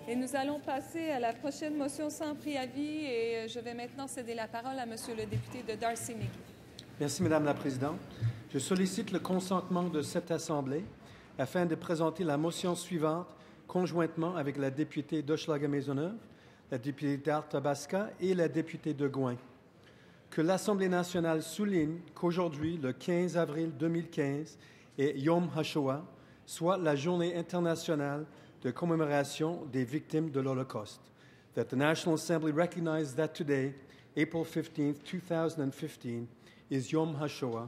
Et nous allons passer à la prochaine motion sans préavis et je vais maintenant céder la parole à Monsieur le député de Darcy McGee. Merci, Madame la Présidente. Je sollicite le consentement de cette Assemblée afin de présenter la motion suivante conjointement avec la députée d'Hochelaga-Maisonneuve, la députée d'Arthabasca et la députée de Gouin. Que l'Assemblée nationale souligne qu'aujourd'hui, le 15 avril 2015, est Yom HaShoah, soit la journée internationale de commémoration des victimes de l'Holocauste. That the National Assembly recognizes that today, April 15, 2015, is Yom HaShoah,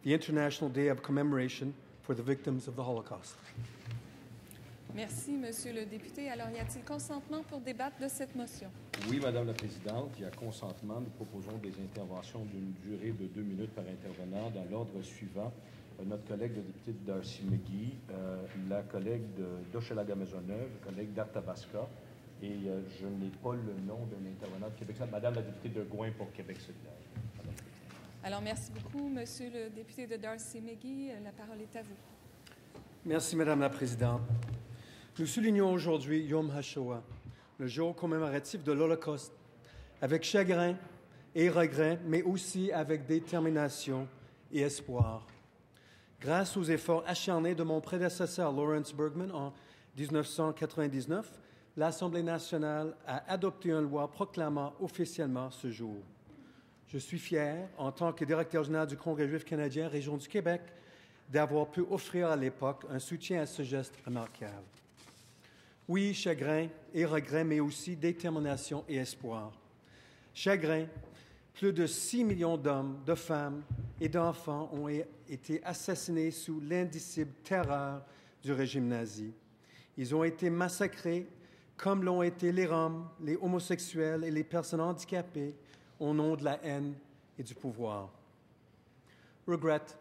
the International Day of Commemoration for the Victims of the Holocaust. Merci, Monsieur le député. Alors, y a-t-il consentement pour débattre de cette motion? Oui, Madame la Présidente, il y a consentement. Nous proposons des interventions d'une durée de 2 minutes par intervenant dans l'ordre suivant. Notre collègue le député de Darcy McGee, la collègue d'Hochelaga-Maisonneuve, le collègue d'Arthabasca, et je n'ai pas le nom d'un intervenant de Québec solidaire. Madame la députée de Gouin pour Québec solidaire. Alors, merci beaucoup, Monsieur le député de Darcy McGee. La parole est à vous. Merci, Madame la Présidente. Nous soulignons aujourd'hui Yom HaShoah, le jour commémoratif de l'Holocauste, avec chagrin et regret, mais aussi avec détermination et espoir. Grâce aux efforts acharnés de mon prédécesseur Lawrence Bergman en 1999, l'Assemblée nationale a adopté une loi proclamant officiellement ce jour. Je suis fier, en tant que directeur général du Congrès juif canadien, Région du Québec, d'avoir pu offrir à l'époque un soutien à ce geste remarquable. Oui, chagrin et regret, mais aussi détermination et espoir. Chagrin, plus de 6 millions d'hommes, de femmes et d'enfants ont été assassinés sous l'indicible terreur du régime nazi. Ils ont été massacrés comme l'ont été les Roms, les homosexuels et les personnes handicapées au nom de la haine et du pouvoir. Regret.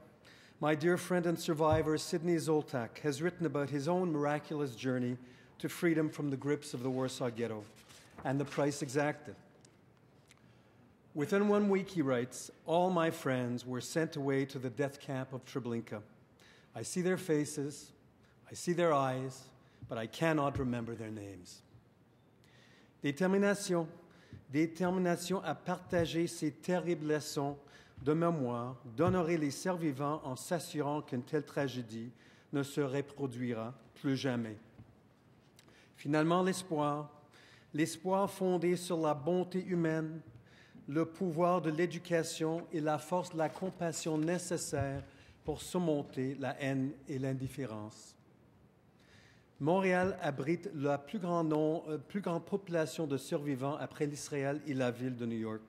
My dear friend and survivor, Sidney Zoltak, has written about his own miraculous journey to freedom from the grips of the Warsaw Ghetto and the price exacted. Within 1 week, he writes, all my friends were sent away to the death camp of Treblinka. I see their faces, I see their eyes, but I cannot remember their names. Détermination à partager ces terribles leçons de mémoire, d'honorer les survivants en s'assurant qu'une telle tragédie ne se reproduira plus jamais. Finalement, l'espoir fondé sur la bonté humaine, le pouvoir de l'éducation et la force de la compassion nécessaires pour surmonter la haine et l'indifférence. Montréal abrite la plus grande population de survivants après l'Israël et la ville de New York.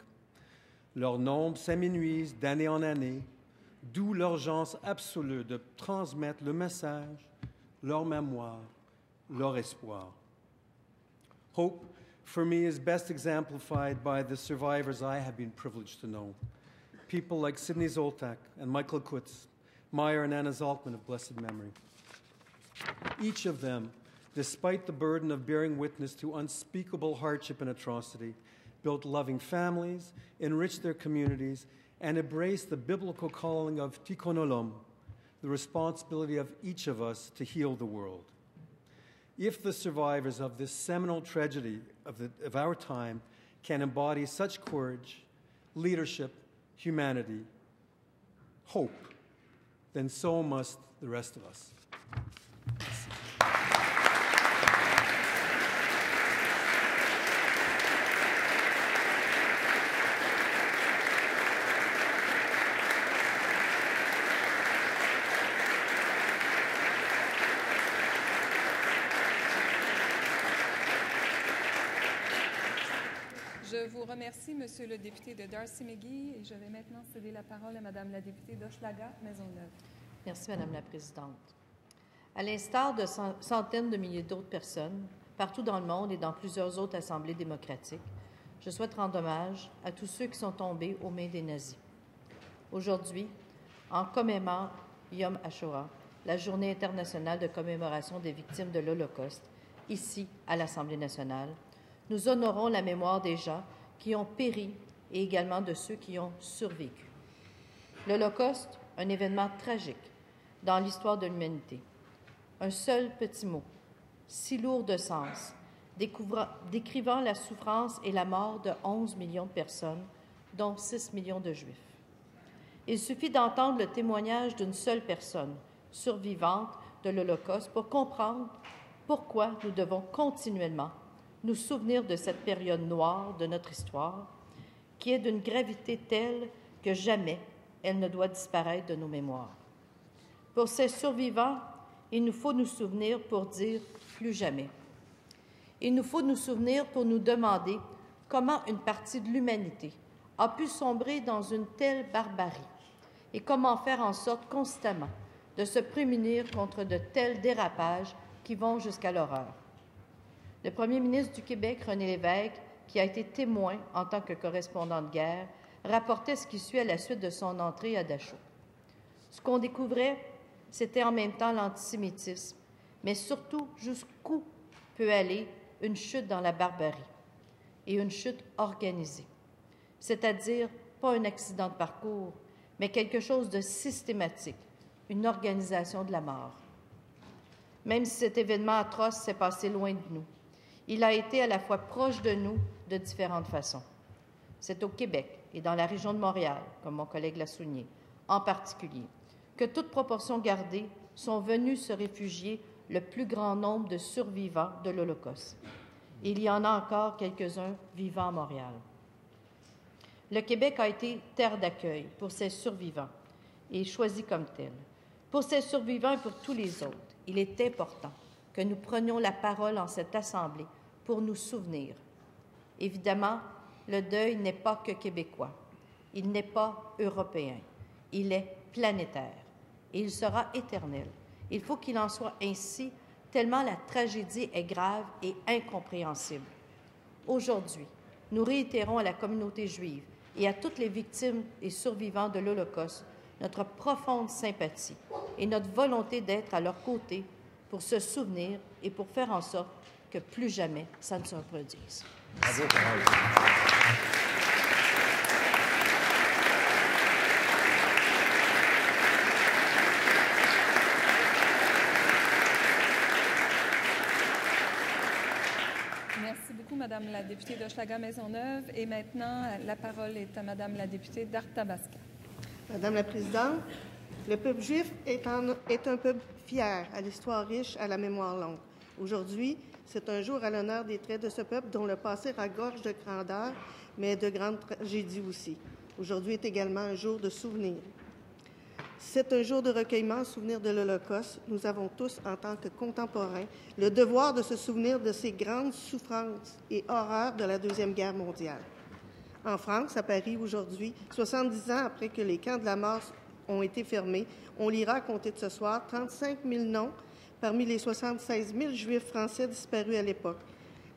Leur nombre s'amenuise d'année en année, d'où l'urgence absolue de transmettre le message, leur mémoire, leur espoir. Hope, for me, is best exemplified by the survivors I have been privileged to know. People like Sidney Zoltak and Michael Kutz, Meyer and Anna Zaltman of blessed memory. Each of them, despite the burden of bearing witness to unspeakable hardship and atrocity, built loving families, enriched their communities, and embraced the biblical calling of tikkun olam, the responsibility of each of us to heal the world. If the survivors of this seminal tragedy of our time can embody such courage, leadership, humanity, hope, then so must the rest of us. Je vous remercie, Monsieur le député de Darcy McGee, et je vais maintenant céder la parole à Madame la députée d'Hochelaga-Maisonneuve. Merci, Madame la Présidente. À l'instar de centaines de milliers d'autres personnes, partout dans le monde et dans plusieurs autres assemblées démocratiques, je souhaite rendre hommage à tous ceux qui sont tombés aux mains des nazis. Aujourd'hui, en commémorant Yom HaShoah, la Journée internationale de commémoration des victimes de l'Holocauste, ici à l'Assemblée nationale, nous honorons la mémoire des gens qui ont péri et également de ceux qui ont survécu. L'Holocauste, un événement tragique dans l'histoire de l'humanité. Un seul petit mot, si lourd de sens, décrivant la souffrance et la mort de 11 millions de personnes, dont 6 millions de Juifs. Il suffit d'entendre le témoignage d'une seule personne, survivante de l'Holocauste, pour comprendre pourquoi nous devons continuellement nous souvenir de cette période noire de notre histoire, qui est d'une gravité telle que jamais elle ne doit disparaître de nos mémoires. Pour ces survivants, il nous faut nous souvenir pour dire plus jamais. Il nous faut nous souvenir pour nous demander comment une partie de l'humanité a pu sombrer dans une telle barbarie et comment faire en sorte constamment de se prémunir contre de tels dérapages qui vont jusqu'à l'horreur. Le premier ministre du Québec, René Lévesque, qui a été témoin en tant que correspondant de guerre, rapportait ce qui suit à la suite de son entrée à Dachau. Ce qu'on découvrait, c'était en même temps l'antisémitisme, mais surtout jusqu'où peut aller une chute dans la barbarie et une chute organisée, c'est-à-dire pas un accident de parcours, mais quelque chose de systématique, une organisation de la mort. Même si cet événement atroce s'est passé loin de nous, il a été à la fois proche de nous de différentes façons. C'est au Québec et dans la région de Montréal, comme mon collègue l'a souligné, en particulier, que toute proportion gardée sont venus se réfugier le plus grand nombre de survivants de l'Holocauste. Il y en a encore quelques-uns vivant à Montréal. Le Québec a été terre d'accueil pour ces survivants et choisi comme tel. Pour ces survivants et pour tous les autres, il est important que nous prenions la parole en cette Assemblée pour nous souvenir. Évidemment, le deuil n'est pas que québécois, il n'est pas européen, il est planétaire et il sera éternel. Il faut qu'il en soit ainsi, tellement la tragédie est grave et incompréhensible. Aujourd'hui, nous réitérons à la communauté juive et à toutes les victimes et survivants de l'Holocauste notre profonde sympathie et notre volonté d'être à leur côté pour se souvenir et pour faire en sorte que plus jamais ça ne se reproduise. Bravo, Merci beaucoup, Madame la députée d'Hochelaga-Maisonneuve. Et maintenant, la parole est à Madame la députée d'Arthabasca. Madame la Présidente, le peuple juif est un peuple fier, à l'histoire riche, à la mémoire longue. Aujourd'hui, c'est un jour à l'honneur des traits de ce peuple dont le passé regorge de grandeur, mais de grandes tragédies aussi. Aujourd'hui est également un jour de souvenir. C'est un jour de recueillement en souvenir de l'Holocauste. Nous avons tous, en tant que contemporains, le devoir de se souvenir de ces grandes souffrances et horreurs de la Deuxième Guerre mondiale. En France, à Paris, aujourd'hui, 70 ans après que les camps de la mort ont été fermés, on lira à compter de ce soir 35 000 noms parmi les 76 000 Juifs français disparus à l'époque.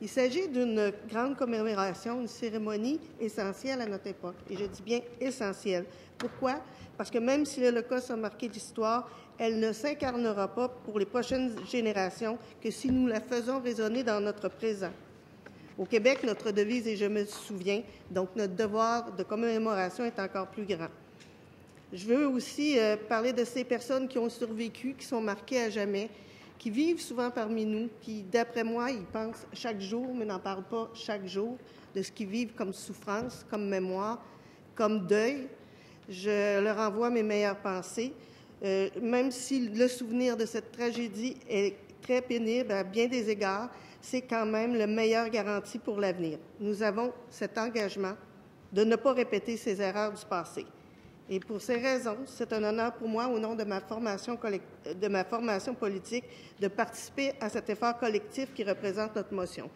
Il s'agit d'une grande commémoration, une cérémonie essentielle à notre époque. Et je dis bien essentielle. Pourquoi? Parce que même si l'Holocauste a marqué l'histoire, elle ne s'incarnera pas pour les prochaines générations que si nous la faisons résonner dans notre présent. Au Québec, notre devise est « Je me souviens », donc notre devoir de commémoration est encore plus grand. Je veux aussi parler de ces personnes qui ont survécu, qui sont marquées à jamais, qui vivent souvent parmi nous, qui, d'après moi, ils pensent chaque jour, mais n'en parlent pas chaque jour, de ce qu'ils vivent comme souffrance, comme mémoire, comme deuil. Je leur envoie mes meilleures pensées, même si le souvenir de cette tragédie est très pénible à bien des égards, c'est quand même la meilleure garantie pour l'avenir. Nous avons cet engagement de ne pas répéter ces erreurs du passé. Et pour ces raisons, c'est un honneur pour moi, au nom de ma formation politique, de participer à cet effort collectif qui représente notre motion.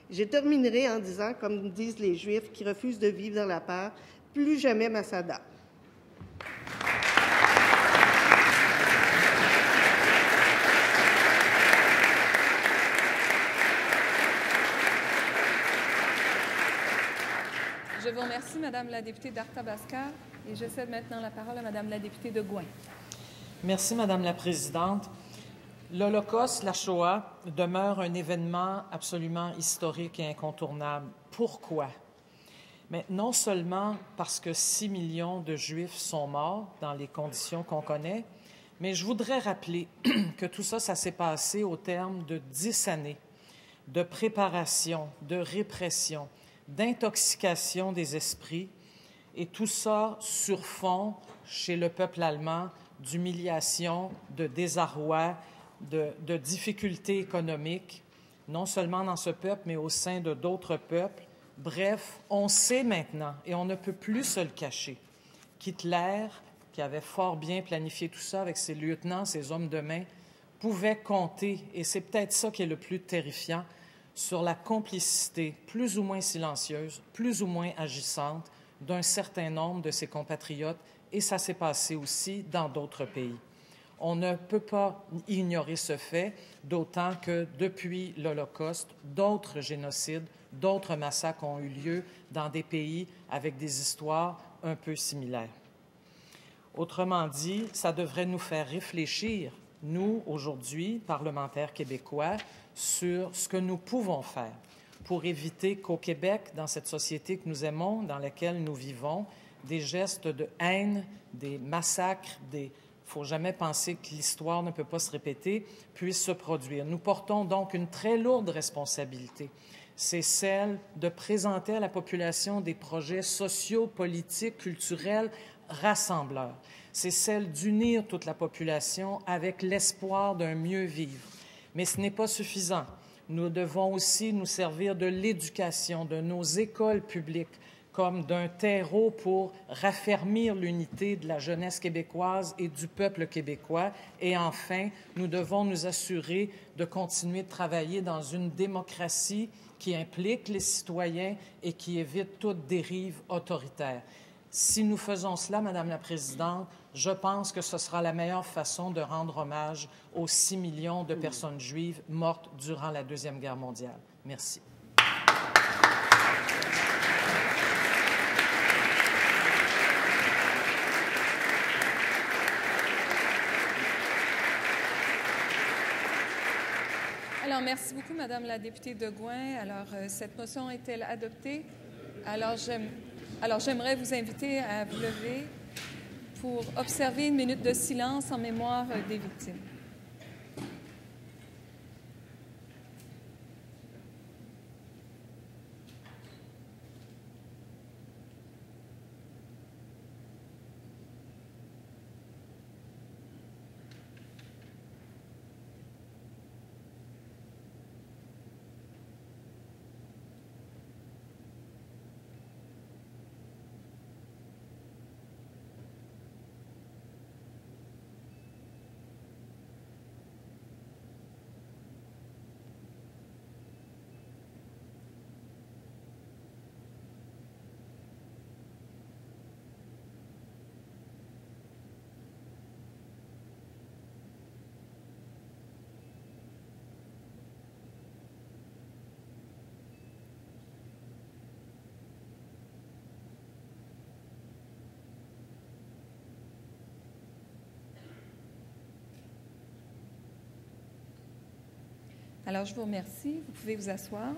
Je terminerai en disant, comme disent les Juifs qui refusent de vivre dans la peur, « Plus jamais Masada ». Je vous remercie, Madame la députée d'Arthabasca, et je cède maintenant la parole à Madame la députée de Gouin. Merci, Madame la Présidente. L'Holocauste, la Shoah, demeure un événement absolument historique et incontournable. Pourquoi? Mais non seulement parce que 6 millions de Juifs sont morts dans les conditions qu'on connaît, mais je voudrais rappeler que tout ça, ça s'est passé au terme de 10 années de préparation, de répression, d'intoxication des esprits, et tout ça sur fond, chez le peuple allemand, d'humiliation, de désarroi, de difficultés économiques, non seulement dans ce peuple, mais au sein de d'autres peuples. Bref, on sait maintenant, et on ne peut plus se le cacher, qu'Hitler, qui avait fort bien planifié tout ça avec ses lieutenants, ses hommes de main, pouvait compter, et c'est peut-être ça qui est le plus terrifiant, sur la complicité plus ou moins silencieuse, plus ou moins agissante d'un certain nombre de ses compatriotes, et ça s'est passé aussi dans d'autres pays. On ne peut pas ignorer ce fait, d'autant que depuis l'Holocauste, d'autres génocides, d'autres massacres ont eu lieu dans des pays avec des histoires un peu similaires. Autrement dit, ça devrait nous faire réfléchir, nous, aujourd'hui, parlementaires québécois, sur ce que nous pouvons faire pour éviter qu'au Québec, dans cette société que nous aimons, dans laquelle nous vivons, des gestes de haine, des massacres, il ne faut jamais penser que l'histoire ne peut pas se répéter, puissent se produire. Nous portons donc une très lourde responsabilité. C'est celle de présenter à la population des projets sociaux, politiques, culturels, rassembleurs. C'est celle d'unir toute la population avec l'espoir d'un mieux vivre. Mais ce n'est pas suffisant. Nous devons aussi nous servir de l'éducation, de nos écoles publiques, comme d'un terreau pour raffermir l'unité de la jeunesse québécoise et du peuple québécois. Et enfin, nous devons nous assurer de continuer de travailler dans une démocratie qui implique les citoyens et qui évite toute dérive autoritaire. Si nous faisons cela, Madame la Présidente, je pense que ce sera la meilleure façon de rendre hommage aux 6 millions de personnes juives mortes durant la Deuxième Guerre mondiale. Merci. Alors, merci beaucoup, Madame la députée de Gouin. Alors, cette motion est-elle adoptée? Alors, j'aimerais vous inviter à vous lever pour observer une minute de silence en mémoire des victimes. Alors, je vous remercie. Vous pouvez vous asseoir.